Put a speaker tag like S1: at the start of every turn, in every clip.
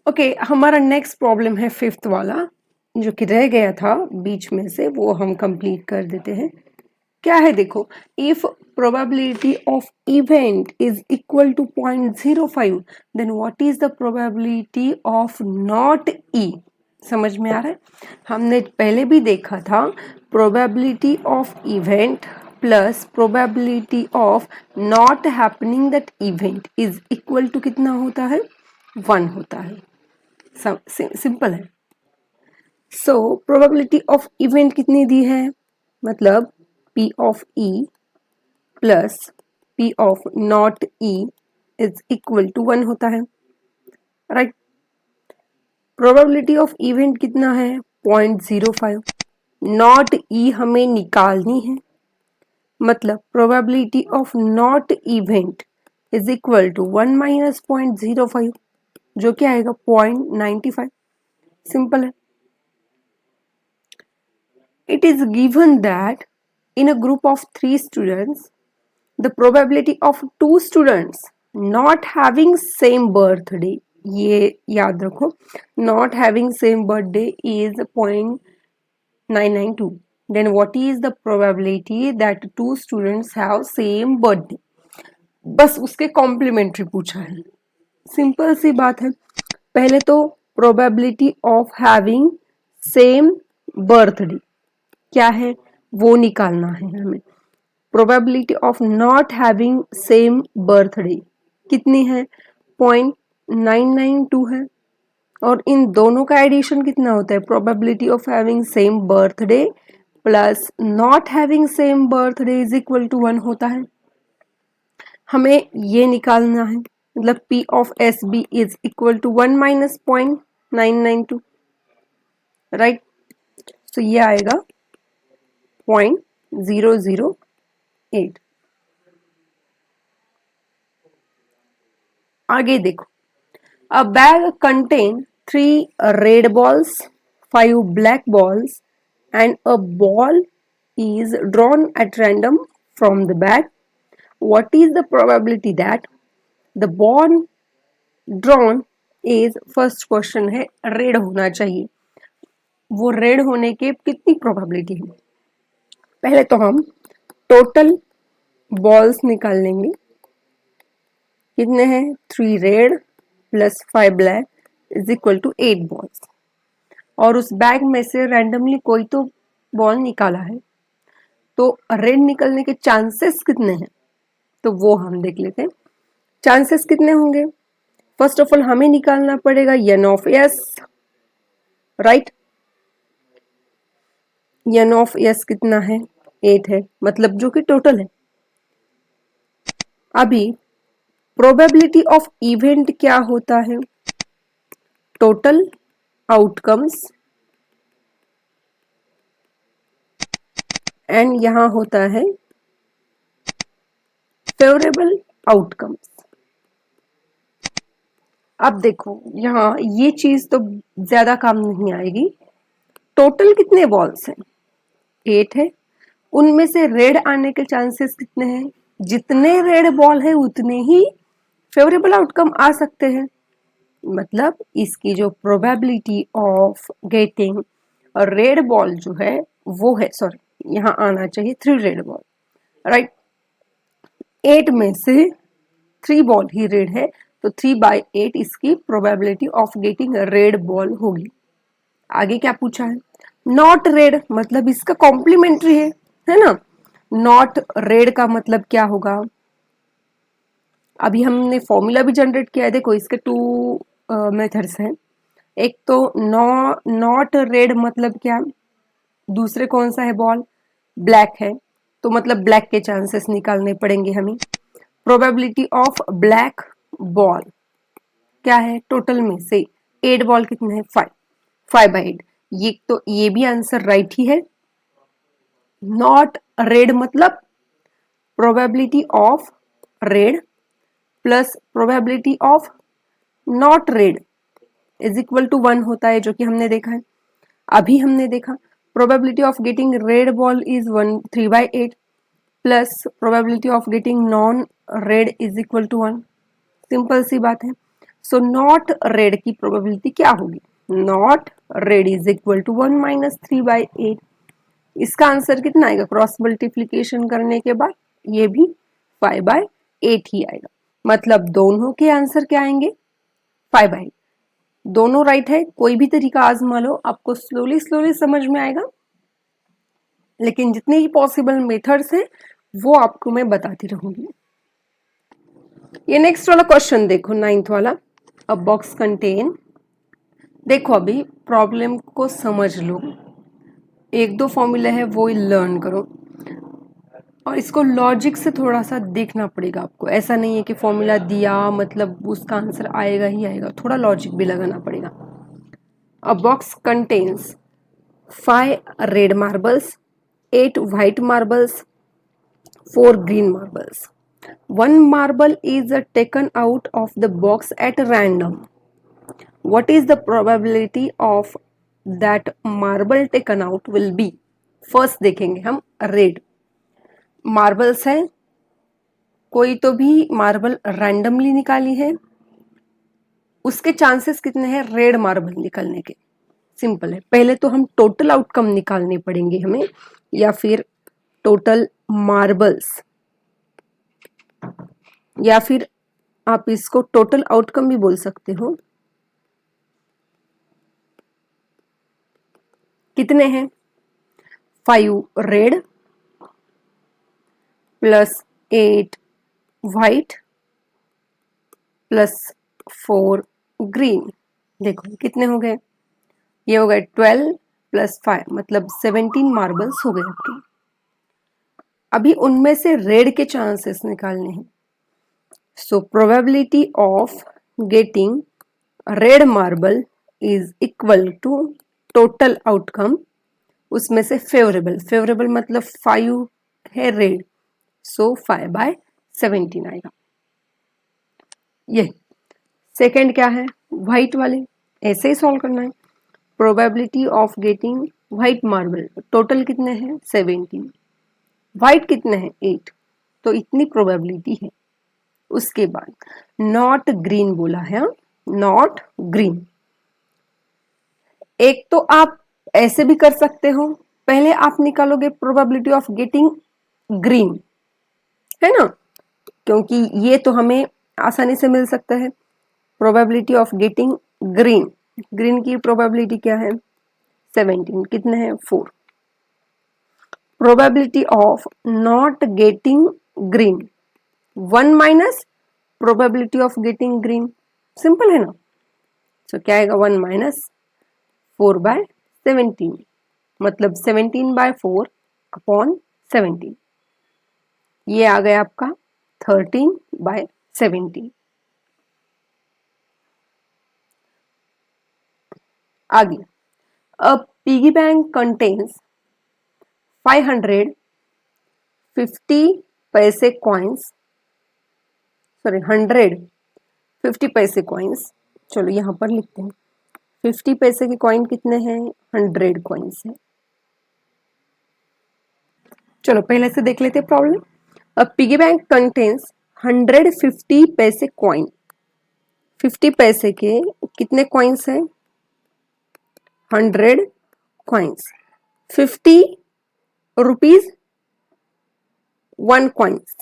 S1: Okay हमारा next problem है fifth वाला जो कि रह गया था बीच में से, वो हम कंप्लीट कर देते हैं। क्या है देखो, if probability of event is equal to 0.05 then what is the probability of not E. समझ में आ रहा है? हमने पहले भी देखा था probability of event plus probability of not happening that event is equal to कितना होता है, 1 होता है। सिंपल है। सो प्रोबेबिलिटी ऑफ इवेंट कितनी दी है, मतलब P of E plus P of not E is equal to 1 होता है, राइट। प्रोबेबिलिटी ऑफ इवेंट कितना है, 0.05। नॉट E हमें निकालनी है, मतलब probability of not event is equal to 1 minus 0.05 जो क्या आएगा 0.95। सिंपल है। It is given that in a group of 3 students, the probability of 2 students not having same birthday, ये याद रखो, not having same birthday is 0.992. Then what is the probability that 2 students have same birthday? बस उसके complementary पूछा है। Simple सी बात है। पहले तो probability of having same birthday क्या है वो निकालना है हमें। Probability of not having same birthday कितनी है, 0.992 है। और इन दोनों का एडिशन कितना होता है, probability of having same birthday plus not having same birthday is equal to 1 होता है। हमें ये निकालना है, मतलब P of S B is equal to 1 minus 0.992, right. तो ये आएगा 0.008। आगे देखो, a bag contain 3 red balls, 5 black balls and a ball is drawn at random from the bag. What is the probability that the ball drawn is, first question है, red होना चाहिए, वो red होने के कितनी प्रोबेबिलिटी है। पहले तो हम टोटल बॉल्स निकाल लेंगे, कितने हैं, 3 red plus 5 black is equal to 8 balls. और उस बैग में से रैंडमली कोई तो बॉल निकाला है, तो रेड निकलने के चांसेस कितने हैं, तो वो हम देख लेते हैं। चांसेस कितने होंगे, फर्स्ट ऑफ ऑल हमें निकालना पड़ेगा n of s, right. n of s कितना है, 8 है, मतलब जो कि टोटल है। अभी प्रोबेबिलिटी ऑफ इवेंट क्या होता है, टोटल आउटकम्स, एंड यहां होता है फेवरेबल आउटकम्स। अब देखो यहाँ ये चीज तो ज्यादा काम नहीं आएगी। टोटल कितने बॉल्स हैं, 8 है, उनमें से रेड आने के चांसेस कितने हैं, जितने रेड बॉल है उतने ही फेवरेबल आउटकम आ सकते हैं। मतलब इसकी जो probability of getting red ball जो है वो है, सॉरी यहाँ आना चाहिए 3 रेड बॉल, राइट। 8 में से 3 बॉल ही रेड है, तो 3/8 इसकी probability of getting red ball होगी। आगे क्या पूछा है, नॉट रेड, मतलब इसका कॉम्प्लीमेंट्री है ना। नॉट रेड का मतलब क्या होगा, अभी हमने फॉर्मूला भी जनरेट किया है। देखो इसके 2 मेथड्स हैं। एक तो नॉट रेड मतलब क्या, दूसरे कौन सा है, बॉल ब्लैक है, तो मतलब ब्लैक के चांसेस निकालने पड़ेंगे हमें। प्रोबेबिलिटी ऑफ ब्लैक बॉल क्या है, टोटल में से 8 बॉल कितने हैं, 5/8। ये तो ये भी आंसर राइट ही है। नॉट रेड मतलब probability of red plus probability of not red is equal to 1 होता है, जो कि हमने देखा है। अभी हमने देखा probability of getting red ball is 3/8 plus probability of getting non red is equal to 1। Simple सी बात है। सो नॉट रेड की प्रोबेबिलिटी क्या होगी? Not red is equal to 1 minus 3/8। इसका आंसर कितना आएगा क्रॉस मल्टीप्लीकेशन करने के बाद? ये भी 5/8 ही आएगा। मतलब दोनों के आंसर क्या आएंगे? 5/8। दोनों राइट है। कोई भी तरीका आजमा लो, आपको स्लोली स्लोली समझ में आएगा, लेकिन जितने ही पॉसिबल मेथड्स हैं वो आपको मैं बताती रहूंगी। ये नेक्स्ट वाला क्वेश्चन देखो, 9th वाला। अ बॉक्स कंटेन, देखो अभी प्रॉब्लम को समझ लो, एक दो फॉर्मूला है वो लर्न करो, और इसको लॉजिक से थोड़ा सा देखना पड़ेगा आपको। ऐसा नहीं है कि फॉर्मूला दिया मतलब उसका आंसर आएगा ही आएगा, थोड़ा लॉजिक भी लगाना पड़ेगा। अ box contains 5 red marbles, 8 white marbles, 4 green marbles. One marble is taken out of the box at random. What is the probability of that marble taken out will be? First देखेंगे हम red marbles है, कोई तो भी marble randomly निकाली है, उसके chances कितने हैं रेड मार्बल निकलने के? सिंपल है, पहले तो हम टोटल आउटकम निकालने पड़ेंगे हमें, या फिर टोटल मार्बल्स, या फिर आप इसको टोटल आउटकम भी बोल सकते हो। कितने हैं? 5 red plus 8 white plus 4 green. देखो कितने हो गए? ये हो गए 12 प्लस 5 मतलब 17 मार्बल्स हो गए आपके। अभी उनमें से रेड के चांसेस निकालने हैं। So probability of getting red marble is equal to total outcome, उसमें से फेवरेबल, फेवरेबल मतलब 5 है रेड, सो 5/17 आएगा। ये सेकंड क्या है? व्हाइट वाले, ऐसे ही सॉल्व करना है। Probability of getting white marble, total कितने हैं? 17, व्हाइट कितने हैं? 8, तो इतनी प्रोबेबिलिटी है। उसके बाद नॉट ग्रीन बोला है, नॉट ग्रीन। एक तो आप ऐसे भी कर सकते हो, पहले आप निकालोगे प्रोबेबिलिटी ऑफ गेटिंग ग्रीन, है ना, क्योंकि ये तो हमें आसानी से मिल सकता है। Probability of getting green, green की प्रोबेबिलिटी क्या है? 17, कितने हैं? 4। Probability of not getting green, 1 minus probability of getting green, simple है ना। तो क्या आएगा? 1 माइनस 4/17, मतलब 17/4 अपॉन 17, ये आ गया आपका 13/17। आगे, अ पिगी बैंक कंटेन्स 550 पैसे कॉइन्स, सॉरी 150 पैसे कॉइन्स, चलो यहां पर लिखते हैं 50 पैसे के कॉइन कितने हैं? 100 कॉइन्स है। चलो पहले से देख लेते हैं प्रॉब्लम। अ पिगी बैंक कंटेन्स 150 पैसे कॉइन, 50 पैसे के कितने कॉइन्स हैं? 100 coins. 50 rupees 1 coins,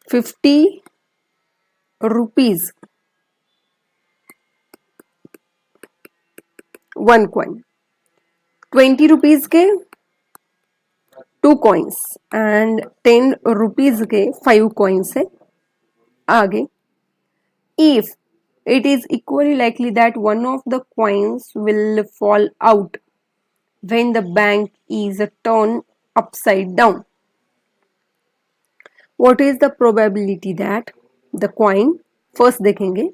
S1: 50 rupees 1 coin. 20 rupees के 2 कॉइन्स एंड 10 रुपीज के 5 कॉइन्स है। आगे, if it is equally likely that one of the coins will fall out when the bank is turned upside down, what is the probability that the coin, first देखेंगे,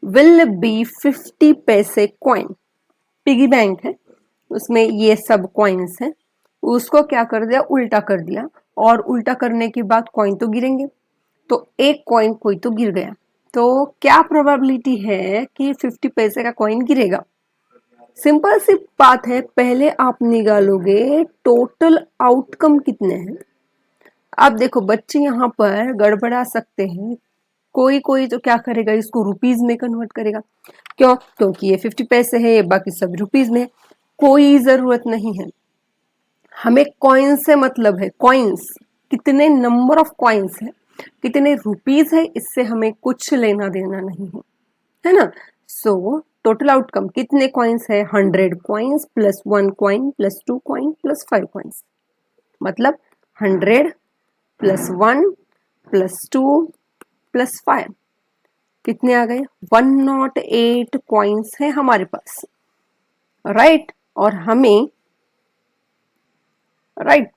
S1: will be 50 पैसे coin, piggy bank है उसमें ये सब coins हैं, उसको क्या कर दिया? उल्टा कर दिया, और उल्टा करने के बाद कॉइन तो गिरेंगे, तो एक कॉइन कोई तो गिर गया, तो क्या प्रोबेबिलिटी है कि 50 पैसे का कॉइन गिरेगा? सिंपल सी बात है, पहले आप निकालोगे टोटल आउटकम कितने हैं। आप देखो बच्चे यहाँ पर गड़बड़ा सकते हैं, कोई कोई तो क्या करेगा, इसको रुपीज में कन्वर्ट करेगा। क्यों? क्योंकि ये 50 पैसे है, ये बाकी सब रुपीज में है। कोई जरूरत नहीं है, हमें कॉइन से मतलब है। कॉइन्स, कितने नंबर ऑफ कॉइन्स है, कितने रुपीज है, इससे हमें कुछ लेना देना नहीं है, है ना। सो टोटल आउटकम कितने कॉइन्स है, 100 coins plus 1 coin plus 2 coin plus 5 coins, मतलब 100 प्लस 1 प्लस 2 प्लस 5 कितने आ गए, 108 कॉइन्स है हमारे पास, राइट। और हमें राइट,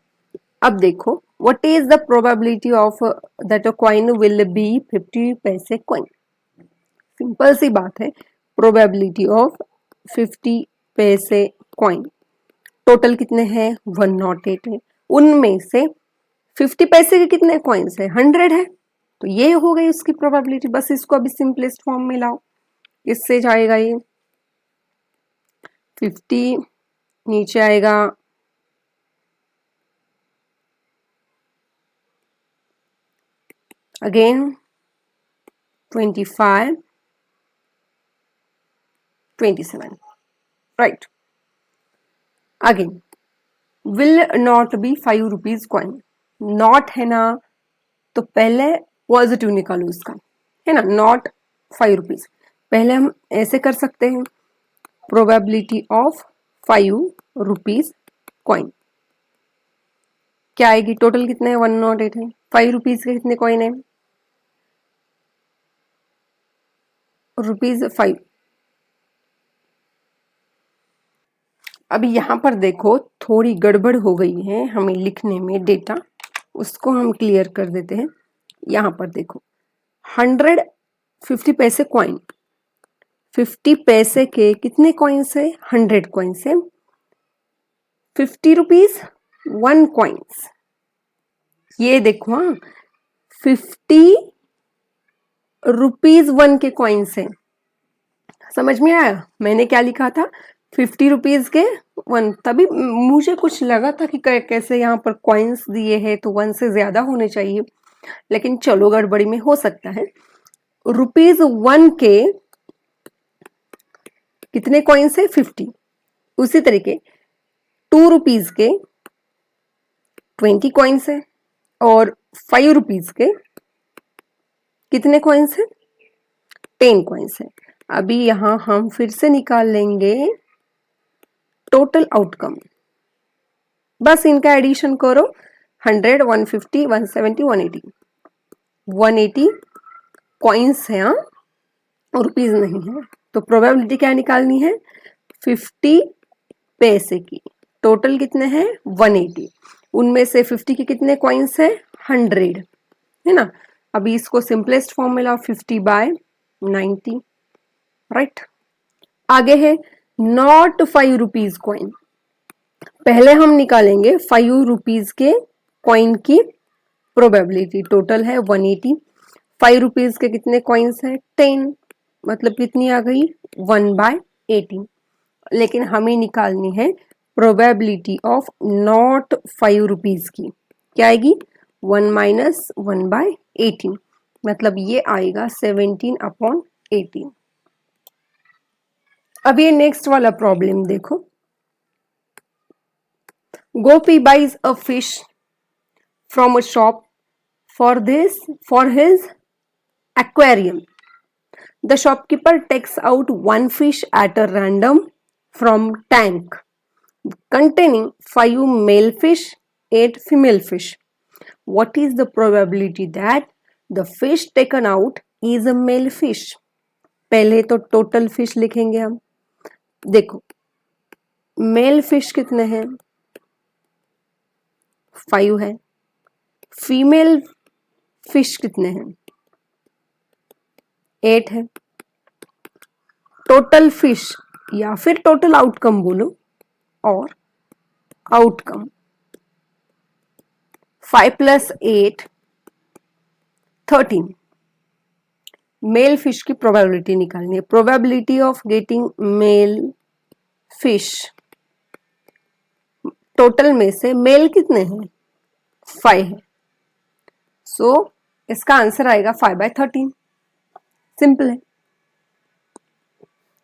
S1: अब देखो what is the probability of that a coin will be 50 पैसे कॉइन। सिंपल सी बात है, प्रोबेबिलिटी ऑफ 50 पैसे कॉइन, टोटल कितने हैं, 108 है, उनमें से 50 पैसे के कितने कॉइन्स है, 100 है, तो ये हो गई उसकी प्रोबेबिलिटी। बस इसको अभी सिंपलेस्ट फॉर्म में लाओ, इससे जाएगा ये 50, नीचे आएगा again 25, 27, right. Again will not be 5 rupees coin, not है ना, तो पहले पॉजिटिव निकालो इसका, है ना, नॉट 5 रुपीज। पहले हम ऐसे कर सकते हैं, प्रोबेबिलिटी ऑफ 5 रुपीज कॉइन क्या आएगी, टोटल कितने हैं, 108 है, 5 रुपीज के कितने कॉइन है, ₹5। अभी यहां पर देखो थोड़ी गड़बड़ हो गई है हमें लिखने में डेटा, उसको हम क्लियर कर देते हैं। यहां पर देखो 150 पैसे कॉइन, 50 पैसे के कितने कॉइन्स है, 100 कॉइन्स है, 50 रुपीज 1 कॉइन्स, ये देखो हाँ, 50 रुपीज 1 के कॉइन्स है। समझ में आया मैंने क्या लिखा था, 50 रुपीज के 1, तभी मुझे कुछ लगा था कि कैसे यहाँ पर कॉइन्स दिए हैं तो 1 से ज्यादा होने चाहिए, लेकिन चलो गड़बड़ी में हो सकता है। ₹1 के कितने कॉइन्स है, 50। उसी तरीके 2 रुपीज के 20 कॉइन्स है, और 5 रुपीज के कितने कॉइन्स है, 10 कॉइन्स है। अभी यहां हम फिर से निकाल लेंगे टोटल आउटकम, बस इनका एडिशन करो, 100, 150, 170, 180, 180 कॉइन्स है हाँ, रुपीज नहीं है। तो प्रोबेबिलिटी क्या निकालनी है, 50 पैसे की, टोटल कितने हैं, 180, उनमें से 50 के कितने कॉइन्स है, 100, है ना। अभी इसको सिंपलेस्ट फॉर्म में लाओ, 50/90, राइट। आगे है नॉट 5 रुपीज कॉइन, पहले हम निकालेंगे 5 रुपीज के कॉइन की प्रोबेबिलिटी, टोटल है 180, 5 रुपीज के कितने कॉइन्स है, 10, मतलब कितनी आ गई, 1/18, लेकिन हमें निकालनी है प्रोबेबिलिटी ऑफ नॉट 5 रुपीज की, क्या आएगी, 1 माइनस 1/18, मतलब ये आएगा 17/18। अब ये नेक्स्ट वाला प्रॉब्लम देखो, गोपी buys a fish from a shop for his aquarium. The shopkeeper takes out one fish at a random from tank containing 5 male fish, 8 female fish. What is the probability that the fish taken out is a male fish? पहले तो total fish लिखेंगे हम, देखो mail fish कितने हैं, 5 है, female fish कितने हैं, 8 है, टोटल फिश या फिर टोटल आउटकम बोलो, और आउटकम 5 + 8 13, मेल फिश की प्रोबेबिलिटी निकालनी है, probability of getting male fish, total में से मेल कितने हैं, 5 है, सो इसका आंसर आएगा 5/13, सिंपल है।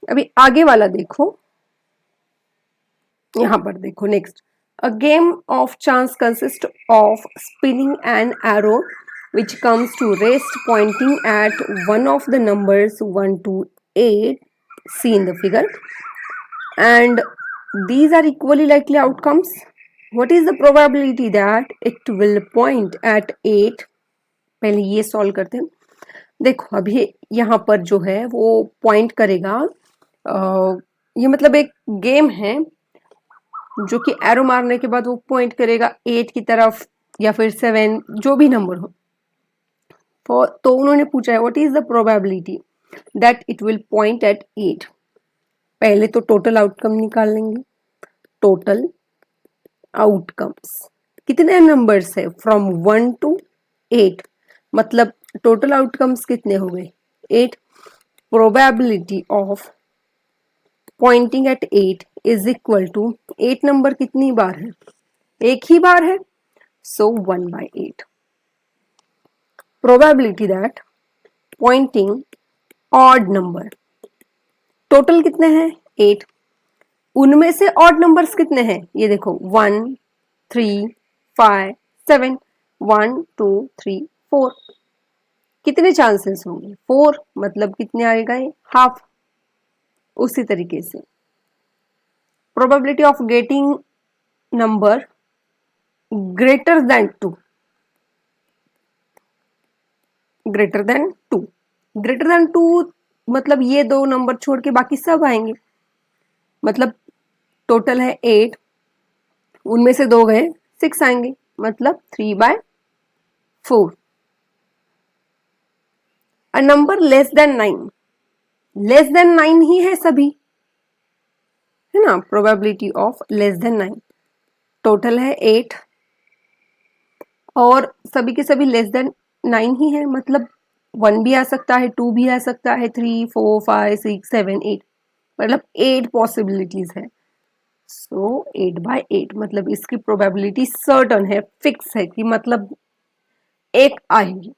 S1: अभी आगे वाला देखो, यहां पर देखो next, a game of chance consist of spinning an arrow which comes to rest pointing at one of the numbers 1 to 8 see in the figure and these are equally likely outcomes. What is the probability that it will point at 8? पहले ये solve करते हैं। देखो अभी यहाँ पर जो है वो पॉइंट करेगा, ये मतलब एक गेम है जो कि एरो मारने के बाद वो पॉइंट करेगा 8 की तरफ या फिर 7, जो भी नंबर हो। तो उन्होंने पूछा है what is the probability that it will point at 8। पहले तो टोटल आउटकम निकाल लेंगे। टोटल आउटकम्स कितने नंबर्स है, फ्रॉम 1 to 8, मतलब टोटल आउटकम्स कितने हो गए 8। Probability of pointing at 8 is equal to 8 number कितनी बार है, एक ही बार है, so 1/8। Probability that pointing odd number, total कितने हैं 8, उनमें से ऑड नंबर्स कितने हैं, ये देखो 1 3 5 7, 1 2 3 4, कितने चांसेस होंगे 4, मतलब कितने आएगा ये हाफ। उसी तरीके से probability of getting number greater than 2, greater than 2, greater than 2 मतलब ये दो नंबर छोड़ के बाकी सब आएंगे, मतलब टोटल है 8, उनमें से दो गए 6 आएंगे, मतलब 3/4। A number less than 9, less than 9 ही है सभी, है ना, probability of less than 9, total है 8 और सभी के सभी लेस देन 9 ही है, मतलब 1 भी आ सकता है, 2 भी आ सकता है, 3 4 5 6 7 8, मतलब 8 पॉसिबिलिटीज है। सो 8/8 मतलब इसकी प्रोबेबिलिटी सर्टन है, फिक्स है कि मतलब एक आएगी।